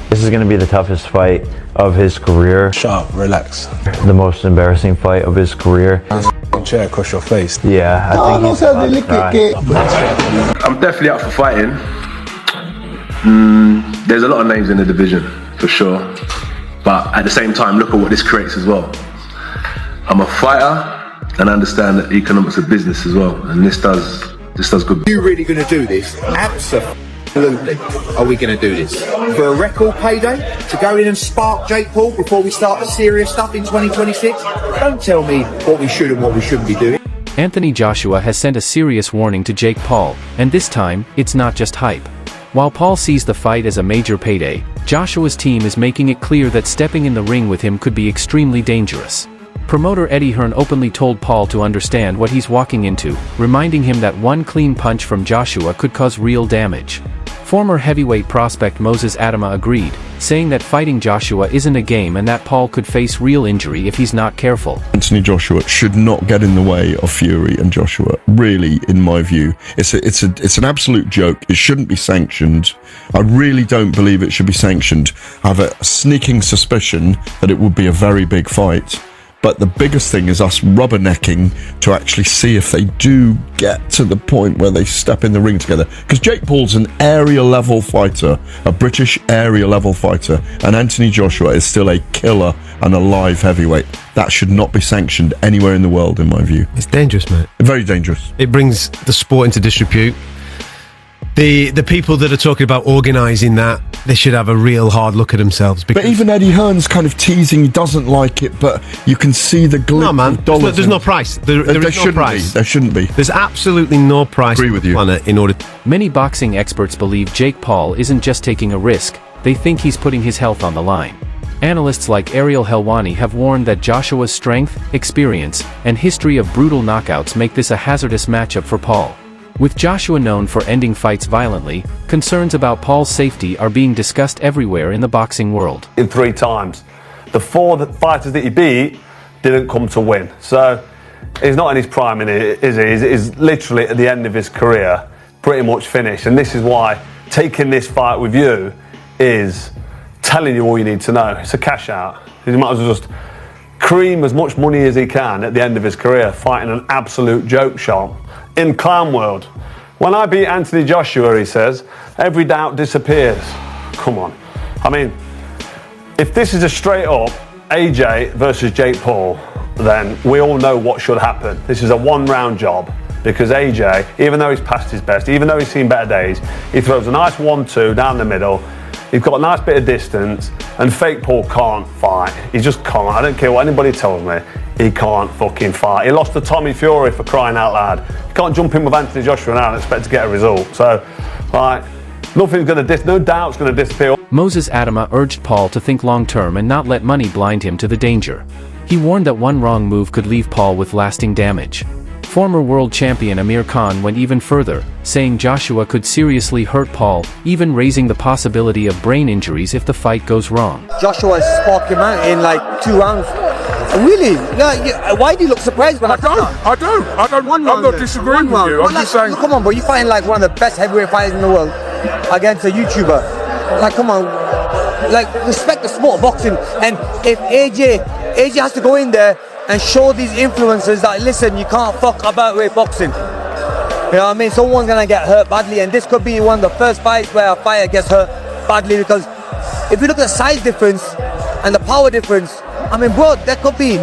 This is going to be the toughest fight of his career. Sharp, relax. The most embarrassing fight of his career. Chair across your face. Yeah, I think he's about to cry. I'm definitely up for fighting. There's a lot of names in the division, for sure. But at the same time, look at what this creates as well. I'm a fighter and I understand that economics of business as well. And this does good. Are you really going to do this? Absolutely. Are we going to do this? For a record payday? To go in and spark Jake Paul before we start the serious stuff in 2026? Don't tell me what we should and what we shouldn't be doing. Anthony Joshua has sent a serious warning to Jake Paul, and this time, it's not just hype. While Paul sees the fight as a major payday, Joshua's team is making it clear that stepping in the ring with him could be extremely dangerous. Promoter Eddie Hearn openly told Paul to understand what he's walking into, reminding him that one clean punch from Joshua could cause real damage. Former heavyweight prospect Moses Adama agreed, saying that fighting Joshua isn't a game and that Paul could face real injury if he's not careful. Anthony Joshua should not get in the way of Fury and Joshua, really, in my view. It's an absolute joke. It shouldn't be sanctioned. I really don't believe it should be sanctioned. I have a sneaking suspicion that it would be a very big fight. But the biggest thing is us rubbernecking to actually see if they do get to the point where they step in the ring together. Because Jake Paul's an area level fighter, a British area level fighter, and Anthony Joshua is still a killer and a live heavyweight. That should not be sanctioned anywhere in the world, in my view. It's dangerous, mate. Very dangerous. It brings the sport into disrepute. The people that are talking about organising that, they should have a real hard look at themselves. But even Eddie Hearn's kind of teasing he doesn't like it, but you can see the glitz. No, man. There's no price. There is no price. There shouldn't be. There's absolutely no price. Agree with you. In order. Many boxing experts believe Jake Paul isn't just taking a risk, they think he's putting his health on the line. Analysts like Ariel Helwani have warned that Joshua's strength, experience, and history of brutal knockouts make this a hazardous matchup for Paul. With Joshua known for ending fights violently, concerns about Paul's safety are being discussed everywhere in the boxing world. In 3 times. The 4 fighters that he beat didn't come to win. So he's not in his prime, is he? He's literally at the end of his career, pretty much finished. And this is why taking this fight with you is telling you all you need to know. It's a cash out. He might as well just cream as much money as he can at the end of his career, fighting an absolute joke shop. In clown world, when I beat Anthony Joshua, he says, every doubt disappears. Come on. I mean, if this is a straight up AJ versus Jake Paul, then we all know what should happen. This is a 1-round job because AJ, even though he's past his best, even though he's seen better days, he throws a nice 1-2 down the middle. He's got a nice bit of distance, and fake Paul can't fight. He just can't. I don't care what anybody tells me. He can't fucking fight. He lost to Tommy Fury, for crying out loud. You can't jump in with Anthony Joshua now and expect to get a result. So, like, nothing's going to no doubt's going to disappear. Moses Adama urged Paul to think long-term and not let money blind him to the danger. He warned that one wrong move could leave Paul with lasting damage. Former world champion Amir Khan went even further, saying Joshua could seriously hurt Paul, even raising the possibility of brain injuries if the fight goes wrong. Joshua sparked him out in like 2 rounds. Really? Why do you look surprised? I don't. I'm not disagreeing with you. I'm just saying. Come on, bro. You're fighting like one of the best heavyweight fighters in the world against a YouTuber. Like, come on. Like, respect the sport of boxing. And if AJ has to go in there and show these influencers that, listen, you can't fuck about with boxing. You know what I mean? Someone's going to get hurt badly, and this could be one of the first fights where a fighter gets hurt badly, because if you look at the size difference and the power difference, I mean, bro, there could be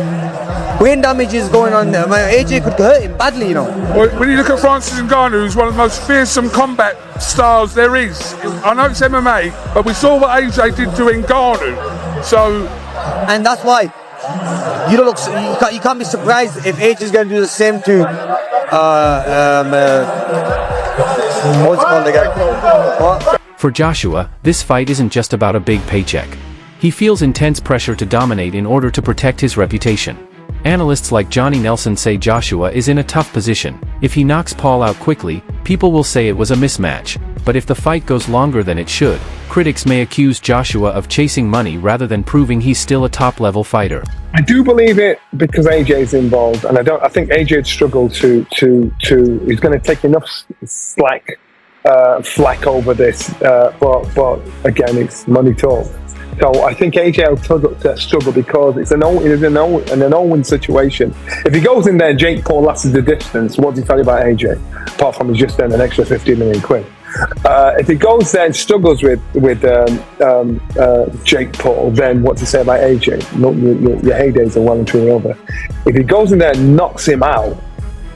brain damages going on there. I mean, AJ could hurt him badly, you know. Well, when you look at Francis Ngannou, who's one of the most fearsome combat stars there is. I know it's MMA, but we saw what AJ did to Ngannou. So, and that's why you don't look. You can't be surprised if AJ is going to do the same to what's it called again? What? For Joshua, this fight isn't just about a big paycheck. He feels intense pressure to dominate in order to protect his reputation. Analysts like Johnny Nelson say Joshua is in a tough position. If he knocks Paul out quickly, people will say it was a mismatch. But if the fight goes longer than it should, critics may accuse Joshua of chasing money rather than proving he's still a top-level fighter. I do believe it because AJ's involved, and I think AJ'd struggle to he's going to take enough slack flack over this, but again, it's money talk. So I think AJ will struggle because it's an all-win situation. If he goes in there and Jake Paul lasts the distance, what does he tell you about AJ? Apart from he's just earned an extra 15 million quid. If he goes there and struggles with Jake Paul, then what to say about AJ? Your heydays are well and truly over. If he goes in there and knocks him out,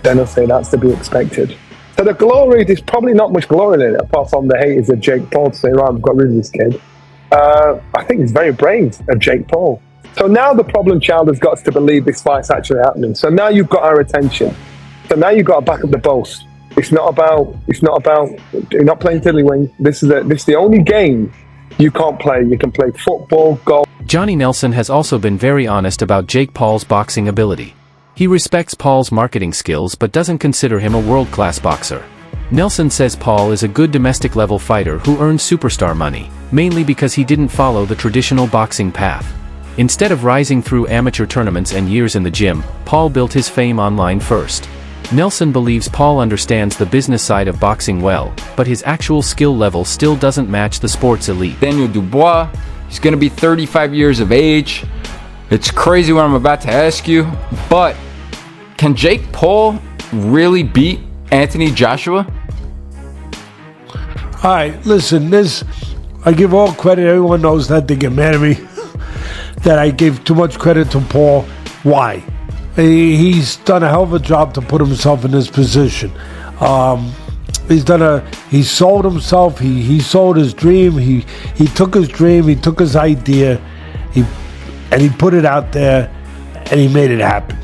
then I'll say that's to be expected. So the glory, there's probably not much glory in it, apart from the haters of Jake Paul to say, right, I've got rid of this kid. I think it's very brave of Jake Paul. So now the problem child has got us to believe this fight's actually happening. So now you've got our attention. So now you've got to back up the boast. It's not about, you're not playing tiddlywink. This is the only game you can't play. You can play football, golf. Johnny Nelson has also been very honest about Jake Paul's boxing ability. He respects Paul's marketing skills but doesn't consider him a world-class boxer. Nelson says Paul is a good domestic-level fighter who earns superstar money, mainly because he didn't follow the traditional boxing path. Instead of rising through amateur tournaments and years in the gym, Paul built his fame online first. Nelson believes Paul understands the business side of boxing well, but his actual skill level still doesn't match the sport's elite. Daniel Dubois, he's going to be 35 years of age. It's crazy what I'm about to ask you, but can Jake Paul really beat Anthony Joshua? All right, listen, I give all credit. Everyone knows that. They get mad at me that I gave too much credit to Paul. Why? He's done a hell of a job to put himself in this position. He sold himself. He sold his dream. He took his dream. He took his idea. And he put it out there, and he made it happen.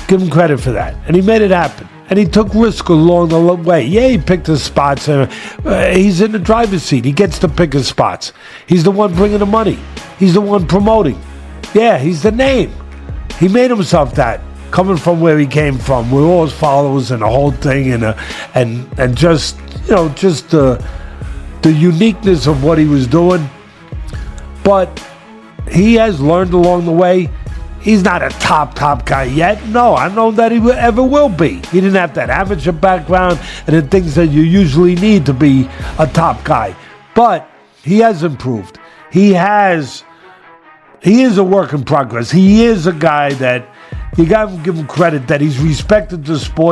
Give him credit for that. And he made it happen. And he took risk along the way. Yeah, he picked his spots. He's in the driver's seat. He gets to pick his spots. He's the one bringing the money. He's the one promoting. Yeah, he's the name. He made himself that, coming from where he came from, with all his followers and the whole thing, and just the uniqueness of what he was doing. But he has learned along the way. He's not a top guy yet. No, I don't know that he ever will be. He didn't have that amateur background and the things that you usually need to be a top guy. But he has improved. He is a work in progress. He is a guy that you got to give him credit that he's respected the sport.